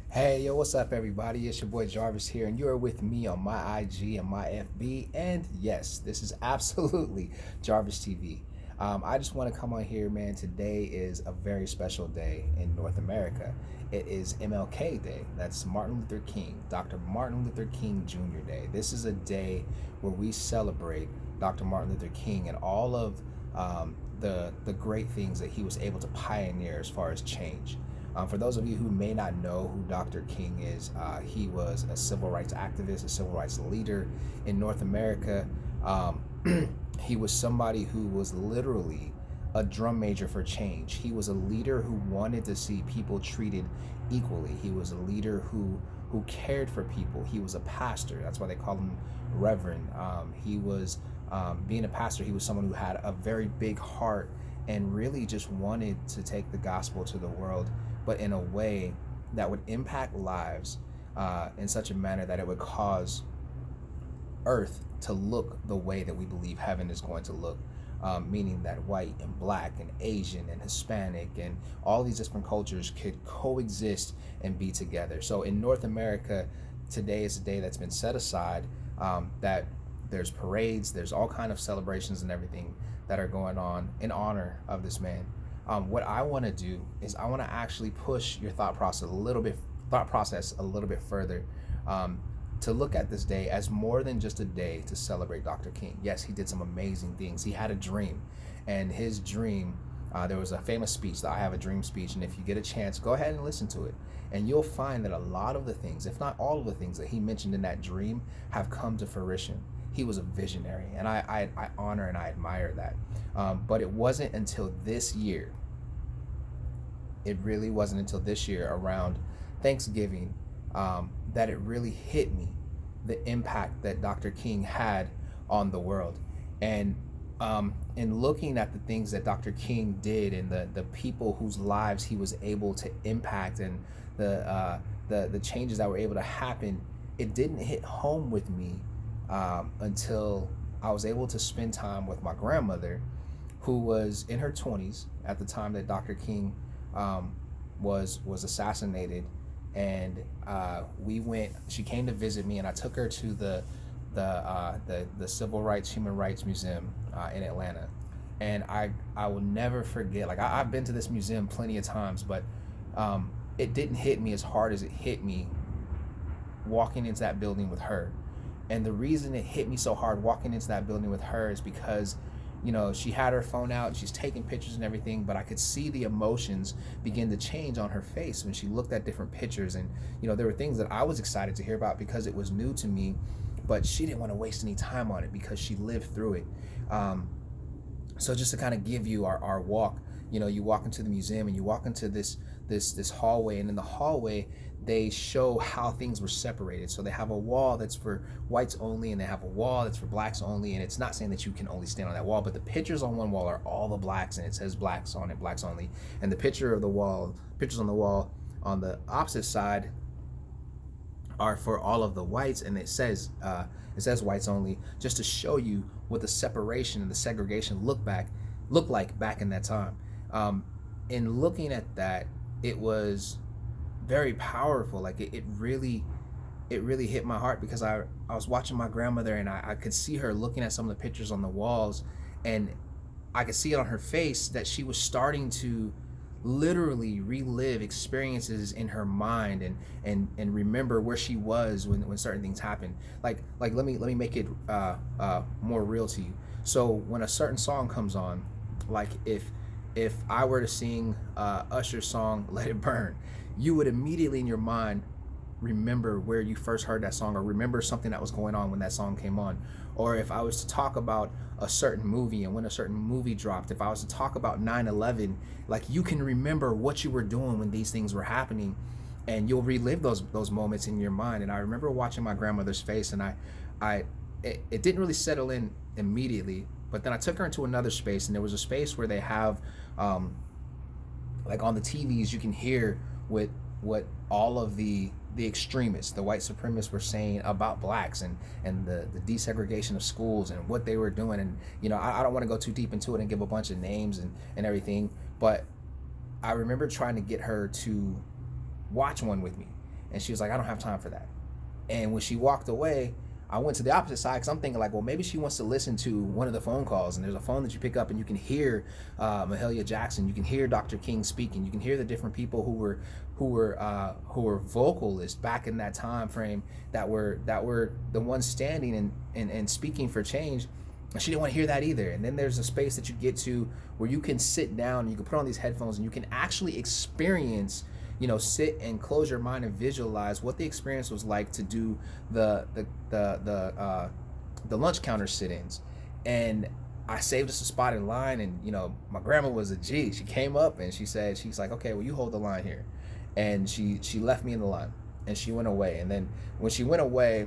Hey, yo, what's up, everybody? It's your boy Jarvis here, and you are with me on my IG and my FB. And yes, this is absolutely Jarvis TV. I just want to come on here, man. Today is a very special day in North America. It is MLK Day. That's Martin Luther King, Dr. Martin Luther King Jr. Day. This is a day where we celebrate Dr. Martin Luther King and all of the great things that he was able to pioneer as far as change. For those of you who may not know who Dr. King is, he was a civil rights activist, a civil rights leader in North America. Um, he was somebody who was literally a drum major for change. He was a leader who wanted to see people treated equally. He was a leader who cared for people. He was a pastor. That's why they call him Reverend. He was being a pastor. He was someone who had a very big heart and really just wanted to take the gospel to the world, but in a way that would impact lives in such a manner that it would cause earth to look the way that we believe heaven is going to look. Meaning that white and black and Asian and Hispanic and all these different cultures could coexist and be together. So in North America, today is a day that's been set aside, that there's parades, there's all kind of celebrations and everything that are going on in honor of this man. What I want to do is I want to actually push your thought process a little bit further, to look at this day as more than just a day to celebrate Dr. King. Yes, he did some amazing things. He had a dream, and his dream, there was a famous speech, the I Have a Dream speech, and if you get a chance, go ahead and listen to it. And you'll find that a lot of the things, if not all of the things that he mentioned in that dream, have come to fruition. He was a visionary, and I honor and I admire that. But it wasn't until this year, it really wasn't until this year around Thanksgiving, that it really hit me the impact that Dr. King had on the world. And in looking at the things that Dr. King did and the people whose lives he was able to impact and the changes that were able to happen, it didn't hit home with me until I was able to spend time with my grandmother, who was in her 20s at the time that Dr. King was assassinated. And we went. She came to visit me, and I took her to the Civil Rights Human Rights Museum in Atlanta. And I will never forget. Like I've been to this museum plenty of times, but it didn't hit me as hard as it hit me walking into that building with her. And the reason it hit me so hard walking into that building with her is because, she had her phone out, she's taking pictures and everything, but I could see the emotions begin to change on her face when she looked at different pictures. And, there were things that I was excited to hear about because it was new to me, but she didn't want to waste any time on it because she lived through it. So just to kind of give you our walk, you walk into the museum and you walk into this hallway, and in the hallway they show how things were separated. So they have a wall that's for whites only, and they have a wall that's for blacks only. And it's not saying that you can only stand on that wall, but the pictures on one wall are all the blacks, and it says blacks on it, blacks only. And the pictures on the wall on the opposite side are for all of the whites, and it says whites only, just to show you what the separation and the segregation looked like back in that time. In looking at that, it was very powerful. Like it really hit my heart because I was watching my grandmother, and I could see her looking at some of the pictures on the walls, and I could see it on her face that she was starting to literally relive experiences in her mind and remember where she was when certain things happened. Like let me make it more real to you. So when a certain song comes on, like if I were to sing Usher's song Let It Burn, you would immediately in your mind remember where you first heard that song, or remember something that was going on when that song came on. Or if I was to talk about a certain movie and when a certain movie dropped, if I was to talk about 9/11, like you can remember what you were doing when these things were happening, and you'll relive those moments in your mind. And I remember watching my grandmother's face, and it didn't really settle in immediately, but then I took her into another space, and there was a space where they have like on the TVs you can hear what all of the extremists, the white supremacists, were saying about blacks and the desegregation of schools and what they were doing. And I don't want to go too deep into it and give a bunch of names and everything, but I remember trying to get her to watch one with me. And she was like, I don't have time for that. And when she walked away, I went to the opposite side because I'm thinking like, well, maybe she wants to listen to one of the phone calls. And there's a phone that you pick up and you can hear Mahalia Jackson. You can hear Dr. King speaking. You can hear the different people who were vocalists back in that time frame that were the ones standing and speaking for change. And she didn't want to hear that either. And then there's a space that you get to where you can sit down and you can put on these headphones and you can actually experience, sit and close your mind and visualize what the experience was like to do the lunch counter sit-ins. And I saved us a spot in line, and my grandma was a G. She came up and she's like, okay, well, you hold the line here. And she left me in the line and she went away. And then when she went away,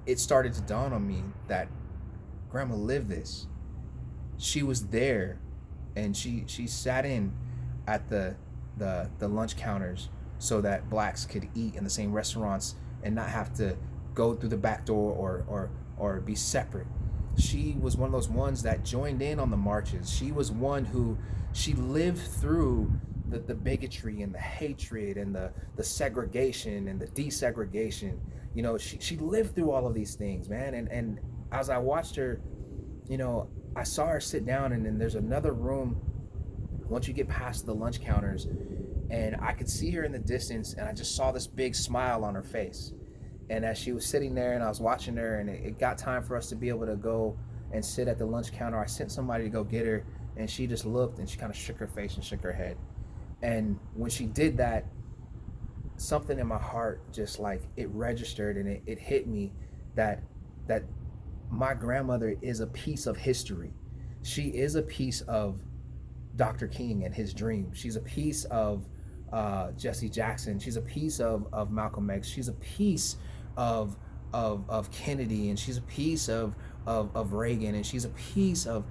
it started to dawn on me that grandma lived this. She was there, and she sat in at the lunch counters so that blacks could eat in the same restaurants and not have to go through the back door or be separate. She was one of those ones that joined in on the marches. She was one who she lived through the bigotry and the hatred and the segregation and the desegregation. She lived through all of these things, man. And as I watched her, I saw her sit down, and then there's another room once you get past the lunch counters, and I could see her in the distance, and I just saw this big smile on her face. And as she was sitting there and I was watching her, and it got time for us to be able to go and sit at the lunch counter, I sent somebody to go get her, and she just looked and she kind of shook her face and shook her head. And when she did that, something in my heart just like it registered, and it hit me that my grandmother is a piece of history. She is a piece of Dr. King and his dream. She's a piece of Jesse Jackson. She's a piece of Malcolm X. She's a piece of Kennedy, and she's a piece of Reagan, and she's a piece of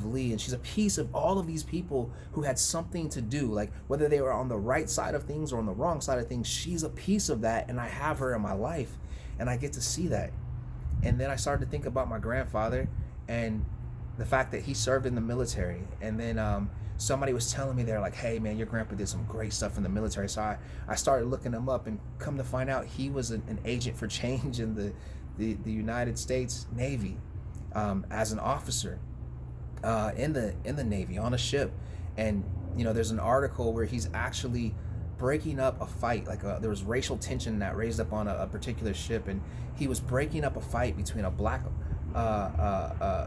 Lee, and she's a piece of all of these people who had something to do, like whether they were on the right side of things or on the wrong side of things. She's a piece of that, and I have her in my life, and I get to see that. And then I started to think about my grandfather and the fact that he served in the military. And then somebody was telling me, they're like, hey man, your grandpa did some great stuff in the military. So I started looking him up, and come to find out he was an agent for change in the United States Navy, as an officer in the Navy on a ship. And there's an article where he's actually breaking up a fight, like there was racial tension that raised up on a particular ship, and he was breaking up a fight between a black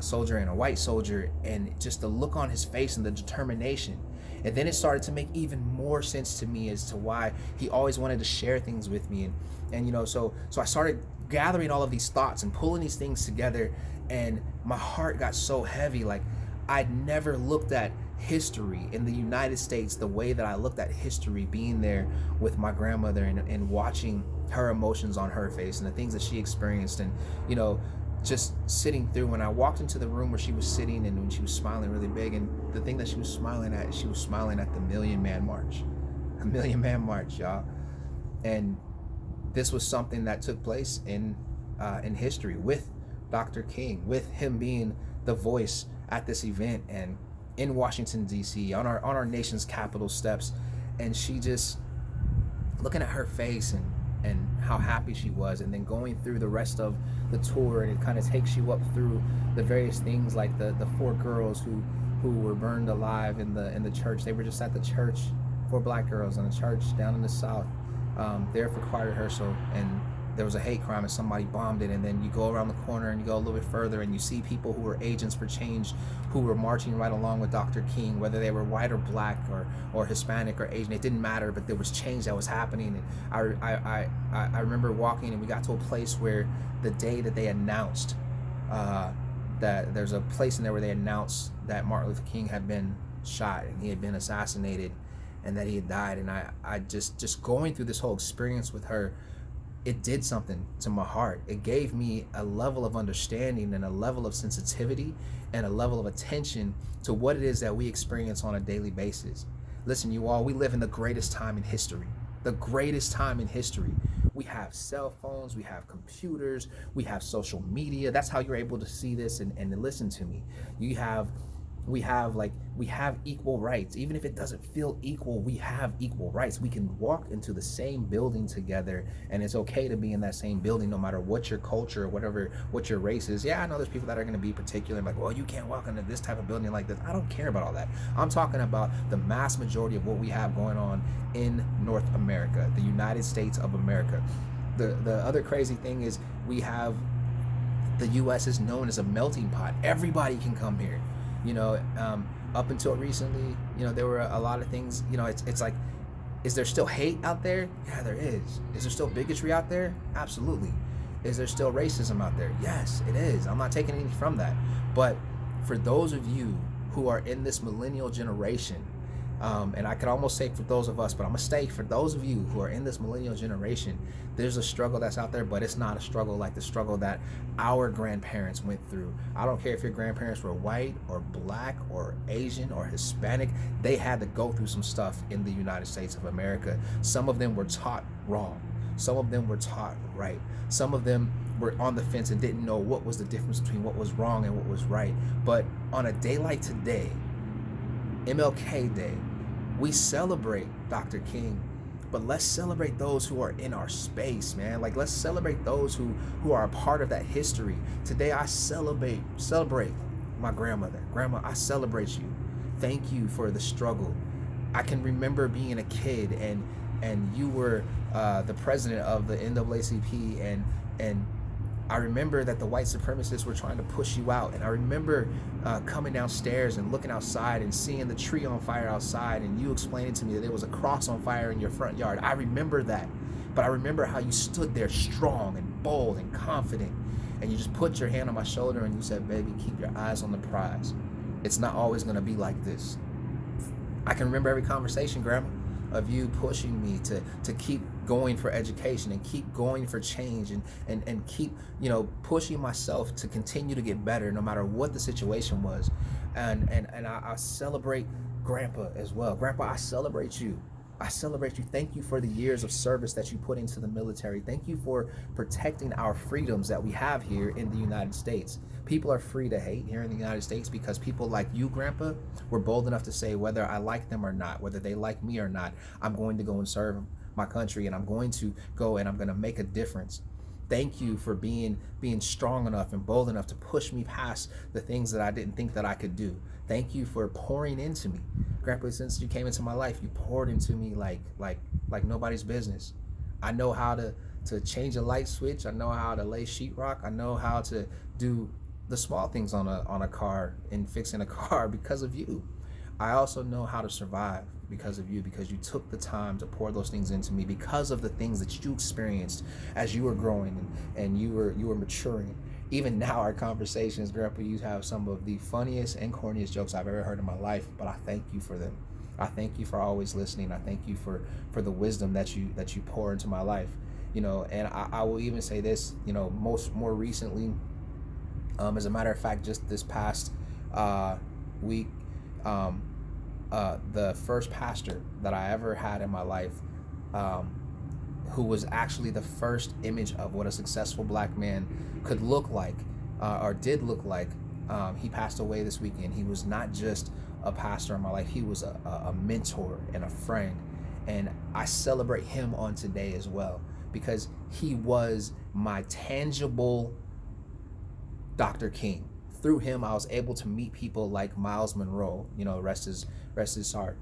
soldier and a white soldier, and just the look on his face and the determination. And then it started to make even more sense to me as to why he always wanted to share things with me. And so I started gathering all of these thoughts and pulling these things together, and my heart got so heavy. Like, I'd never looked at history in the United States the way that I looked at history being there with my grandmother, and watching her emotions on her face and the things that she experienced. And just sitting through, when I walked into the room where she was sitting, and when she was smiling really big, and the thing that she was smiling at the Million Man March. A Million Man March, y'all. And this was something that took place in history with Dr. King, with him being the voice at this event, and in Washington D.C. on our nation's Capitol steps. And she just looking at her face and how happy she was, and then going through the rest of the tour, and it kind of takes you up through the various things, like the 4 girls who were burned alive in the church. They were just at the church, 4 black girls in a church down in the South, there for choir rehearsal, and there was a hate crime and somebody bombed it. And then you go around the corner and you go a little bit further, and you see people who were agents for change, who were marching right along with Dr. King, whether they were white or black or Hispanic or Asian. It didn't matter, but there was change that was happening. And I remember walking, and we got to a place where the day that they announced that there's a place in there where they announced that Martin Luther King had been shot and he had been assassinated and that he had died. And I just going through this whole experience with her, it did something to my heart. It gave me a level of understanding and a level of sensitivity and a level of attention to what it is that we experience on a daily basis. Listen, you all, we live in the greatest time in history. The greatest time in history. We have cell phones, we have computers, we have social media. That's how you're able to see this and listen to me. You have we have equal rights. Even if it doesn't feel equal, we have equal rights. We can walk into the same building together, and it's okay to be in that same building no matter what your culture or whatever what your race is. Yeah, I know there's people that are going to be particular, like, well, you can't walk into this type of building like this. I don't care about all that. I'm talking about the mass majority of what we have going on in North America, the United States of America. The other crazy thing is we have the U.S. is known as a melting pot. Everybody can come here. You know, up until recently, you know, there were a lot of things. You know, it's like, is there still hate out there? Yeah, there is. Is there still bigotry out there? Absolutely. Is there still racism out there? Yes, it is. I'm not taking anything from that. But for those of you who are in this millennial generation, and I could almost say for those of us, but I'm gonna stay for those of you who are in this millennial generation, there's a struggle that's out there, but it's not a struggle like the struggle that our grandparents went through. I don't care if your grandparents were white or black or Asian or Hispanic, they had to go through some stuff in the United States of America. Some of them were taught wrong. Some of them were taught right. Some of them were on the fence and didn't know what was the difference between what was wrong and what was right. But on a day like today, MLK Day, we celebrate Dr. King, but let's celebrate those who are in our space, man. Like, let's celebrate those who are a part of that history. Today, I celebrate my grandmother. Grandma, I celebrate you. Thank you for the struggle. I can remember being a kid and you were the president of the NAACP, and I remember that the white supremacists were trying to push you out. And I remember coming downstairs and looking outside and seeing the tree on fire outside, and you explaining to me that there was a cross on fire in your front yard. I remember that. But I remember how you stood there strong and bold and confident, and you just put your hand on my shoulder and you said, baby, keep your eyes on the prize. It's not always going to be like this. I can remember every conversation, Grandma, of you pushing me to keep going for education and keep going for change and keep, you know, pushing myself to continue to get better no matter what the situation was. And I celebrate Grandpa as well. Grandpa, I celebrate you. I celebrate you. Thank you for the years of service that you put into the military. Thank you for protecting our freedoms that we have here in the United States. People are free to hate here in the United States because people like you, Grandpa, were bold enough to say whether I like them or not, whether they like me or not, I'm going to go and serve my country, and I'm going to go and I'm going to make a difference. Thank you for being strong enough and bold enough to push me past the things that I didn't think that I could do. Thank you for pouring into me. Grandpa, since you came into my life, you poured into me like nobody's business. I know how to change a light switch. I know how to lay sheetrock. I know how to do the small things on a car and fixing a car because of you. I also know how to survive because of you, because you took the time to pour those things into me, because of the things that you experienced as you were growing and you were maturing. Even now, our conversations, Grandpa, you have some of the funniest and corniest jokes I've ever heard in my life, but I thank you for them. I thank you for always listening. I thank you for the wisdom that you pour into my life. You know, and I will even say this, you know, more recently, as a matter of fact, just this past week, the first pastor that I ever had in my life, who was actually the first image of what a successful black man could look like, or did look like, he passed away this weekend. He was not just a pastor in my life, he was a mentor and a friend. And I celebrate him on today as well, because he was my tangible Dr. King. Through him, I was able to meet people like Miles Monroe, you know, rest his heart.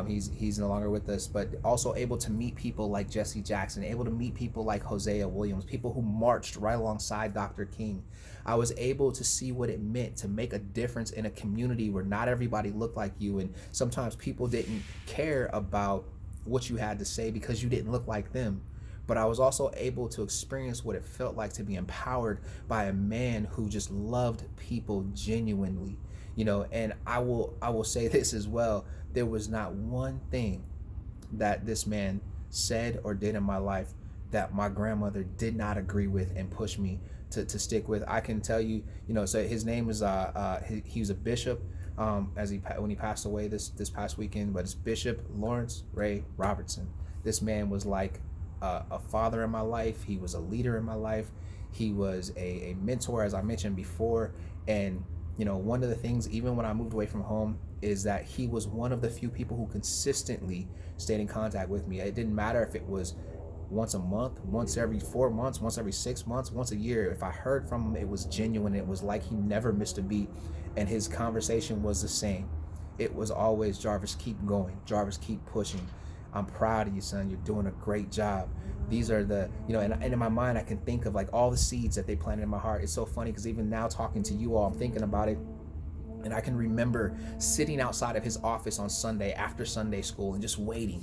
He's no longer with us, but also able to meet people like Jesse Jackson, able to meet people like Hosea Williams, people who marched right alongside Dr. King. I was able to see what it meant to make a difference in a community where not everybody looked like you, and sometimes people didn't care about what you had to say because you didn't look like them. But I was also able to experience what it felt like to be empowered by a man who just loved people genuinely, you know. And I will say this as well. There was not one thing that this man said or did in my life that my grandmother did not agree with and push me to stick with. I can tell you, you know, so his name is he was a bishop when he passed away this past weekend, but it's Bishop Lawrence Ray Robertson. This man was like a father in my life. He was a leader in my life. He was a mentor, as I mentioned before, and One of the things, even when I moved away from home, is that he was one of the few people who consistently stayed in contact with me. It didn't matter if it was once a month, once every 4 months, once every 6 months, once a year. If I heard from him, it was genuine. It was like he never missed a beat, and his conversation was the same. It was always, Jarvis, keep going. Jarvis, keep pushing. I'm proud of you, son. You're doing a great job. These are the, and in my mind, I can think of like all the seeds that they planted in my heart. It's so funny because even now talking to you all, I'm thinking about it. And I can remember sitting outside of his office on Sunday after Sunday school and just waiting,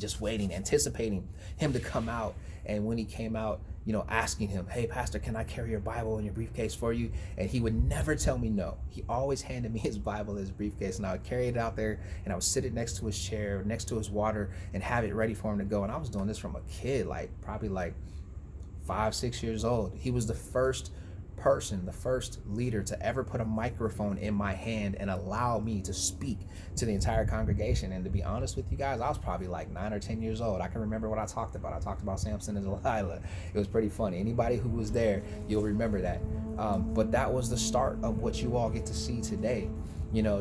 anticipating him to come out. And when he came out, asking him, hey, Pastor, can I carry your Bible and your briefcase for you? And he would never tell me no. He always handed me his Bible, his briefcase, and I would carry it out there and I would sit it next to his chair, next to his water, and have it ready for him to go. And I was doing this from a kid, probably 5-6 years old. He was the first leader to ever put a microphone in my hand and allow me to speak to the entire congregation. And to be honest with you guys, I was probably 9 or 10 years old. I can remember what I talked about. I talked about Samson and Delilah. It was pretty funny. Anybody who was there, you'll remember that. But that was the start of what you all get to see today.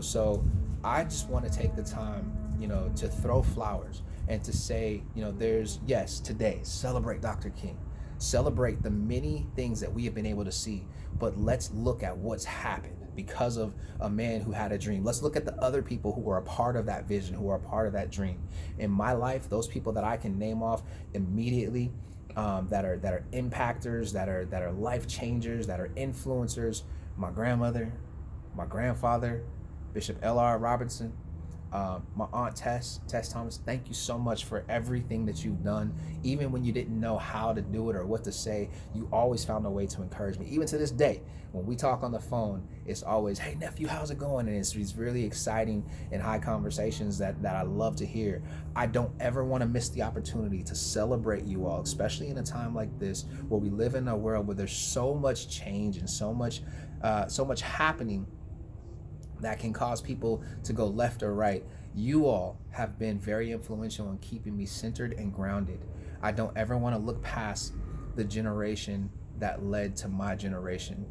So I just want to take the time, to throw flowers and to say, today, celebrate Dr. King. Celebrate the many things that we have been able to see, but let's look at what's happened because of a man who had a dream. Let's look at the other people who were a part of that vision, who are a part of that dream. In my life, those people that I can name off immediately, that are impactors, that are life changers, that are influencers. My grandmother, my grandfather, Bishop L.R. Robinson, my aunt Tess Thomas. Thank you so much for everything that you've done. Even when you didn't know how to do it or what to say, you always found a way to encourage me. Even to this day, when we talk on the phone, it's always, hey nephew, how's it going? And it's really exciting and high conversations that I love to hear. I don't ever want to miss the opportunity to celebrate you all, especially in a time like this where we live in a world where there's so much change and so much happening that can cause people to go left or right. You all have been very influential in keeping me centered and grounded. I don't ever want to look past the generation that led to my generation,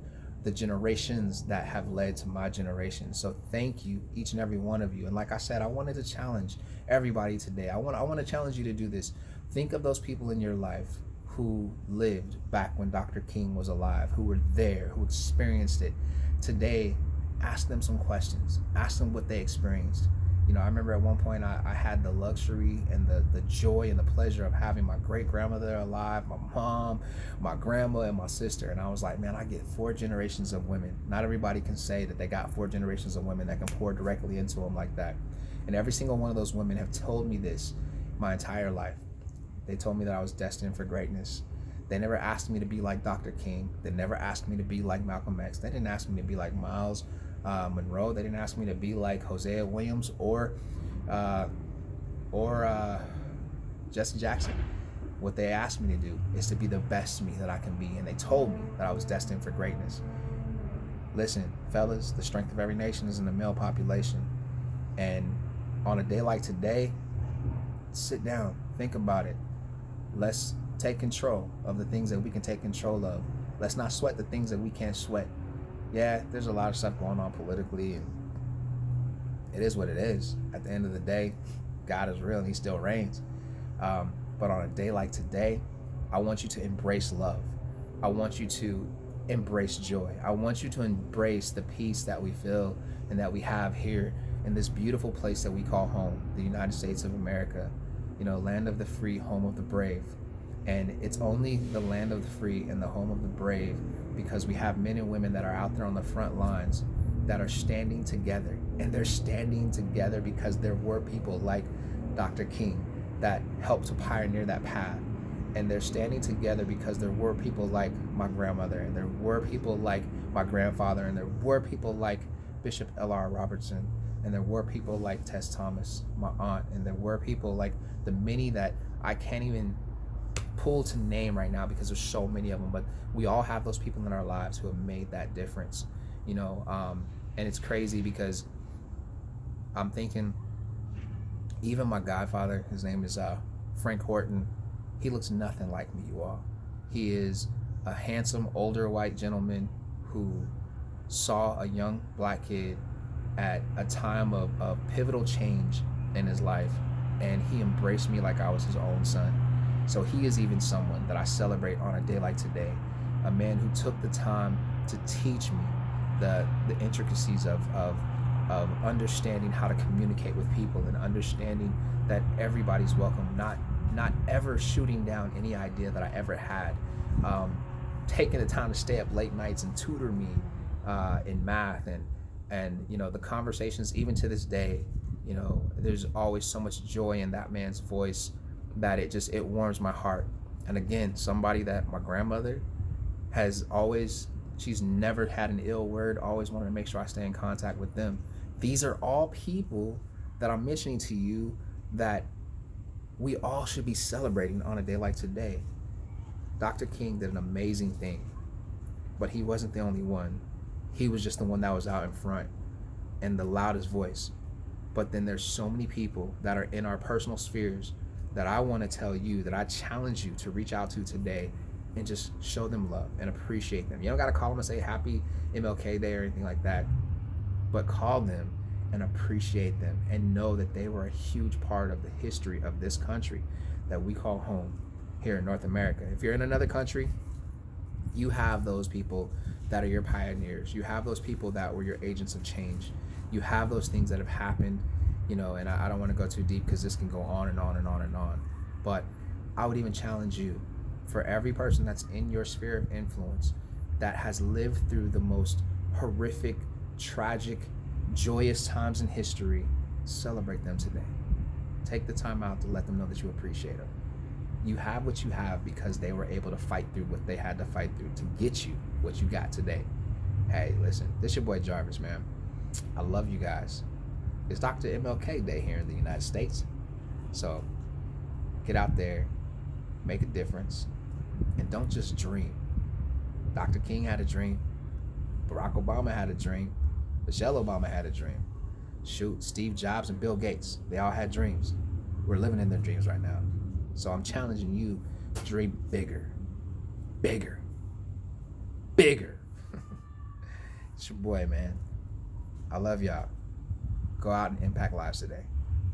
the generations that have led to my generation. So thank you, each and every one of you. And like I said, I wanted to challenge everybody today. I want to challenge you to do this. Think of those people in your life who lived back when Dr. King was alive, who were there, who experienced it. Today, ask them some questions. Ask them what they experienced. I remember at one point I had the luxury and the joy and the pleasure of having my great-grandmother alive, my mom, my grandma, and my sister. And I was like, man, I get 4 generations of women. Not everybody can say that they got 4 generations of women that can pour directly into them like that. And every single one of those women have told me this my entire life. They told me that I was destined for greatness. They never asked me to be like Dr. King. They never asked me to be like Malcolm X. They didn't ask me to be like Miles Monroe. They didn't ask me to be like Hosea Williams or Jesse Jackson. What they asked me to do is to be the best me that I can be, and they told me that I was destined for greatness. Listen, fellas, the strength of every nation is in the male population, and on a day like today, sit down, think about it. Let's take control of the things that we can take control of. Let's not sweat the things that we can't sweat. Yeah, there's a lot of stuff going on politically, and it is what it is. At the end of the day, God is real and he still reigns. But on a day like today, I want you to embrace love. I want you to embrace joy. I want you to embrace the peace that we feel and that we have here in this beautiful place that we call home, the United States of America, land of the free, home of the brave. And it's only the land of the free and the home of the brave because we have men and women that are out there on the front lines that are standing together. And they're standing together because there were people like Dr. King that helped to pioneer that path. And they're standing together because there were people like my grandmother, and there were people like my grandfather, and there were people like Bishop L.R. Robertson, and there were people like Tess Thomas, my aunt, and there were people like the many that I can't even pull to name right now because there's so many of them, but we all have those people in our lives who have made that difference, and it's crazy because I'm thinking even my godfather, his name is Frank Horton, he looks nothing like me, you all. He is a handsome older white gentleman who saw a young black kid at a time of pivotal change in his life, and he embraced me like I was his own son. So he is even someone that I celebrate on a day like today, a man who took the time to teach me the intricacies of understanding how to communicate with people and understanding that everybody's welcome, not ever shooting down any idea that I ever had, taking the time to stay up late nights and tutor me in math, and the conversations even to this day, there's always so much joy in that man's voice that it warms my heart. And again, somebody that my grandmother has always, she's never had an ill word, always wanted to make sure I stay in contact with them. These are all people that I'm mentioning to you that we all should be celebrating on a day like today. Dr. King did an amazing thing, but he wasn't the only one. He was just the one that was out in front and the loudest voice. But then there's so many people that are in our personal spheres that I want to tell you, that I challenge you to reach out to today and just show them love and appreciate them. You don't got to call them and say happy MLK Day or anything like that, but call them and appreciate them and know that they were a huge part of the history of this country that we call home here in North America. If you're in another country, you have those people that are your pioneers. You have those people that were your agents of change. You have those things that have happened, and I don't want to go too deep because this can go on and on and on and on. But I would even challenge you, for every person that's in your sphere of influence that has lived through the most horrific, tragic, joyous times in history, celebrate them today. Take the time out to let them know that you appreciate them. You have what you have because they were able to fight through what they had to fight through to get you what you got today. Hey, listen, this your boy Jarvis, man. I love you guys. It's Dr. MLK Day here in the United States. So get out there, make a difference, and don't just dream. Dr. King had a dream. Barack Obama had a dream. Michelle Obama had a dream. Shoot, Steve Jobs and Bill Gates, they all had dreams. We're living in their dreams right now. So I'm challenging you, dream bigger, bigger, bigger. It's your boy, man. I love y'all. Go out and impact lives today.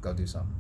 Go do something.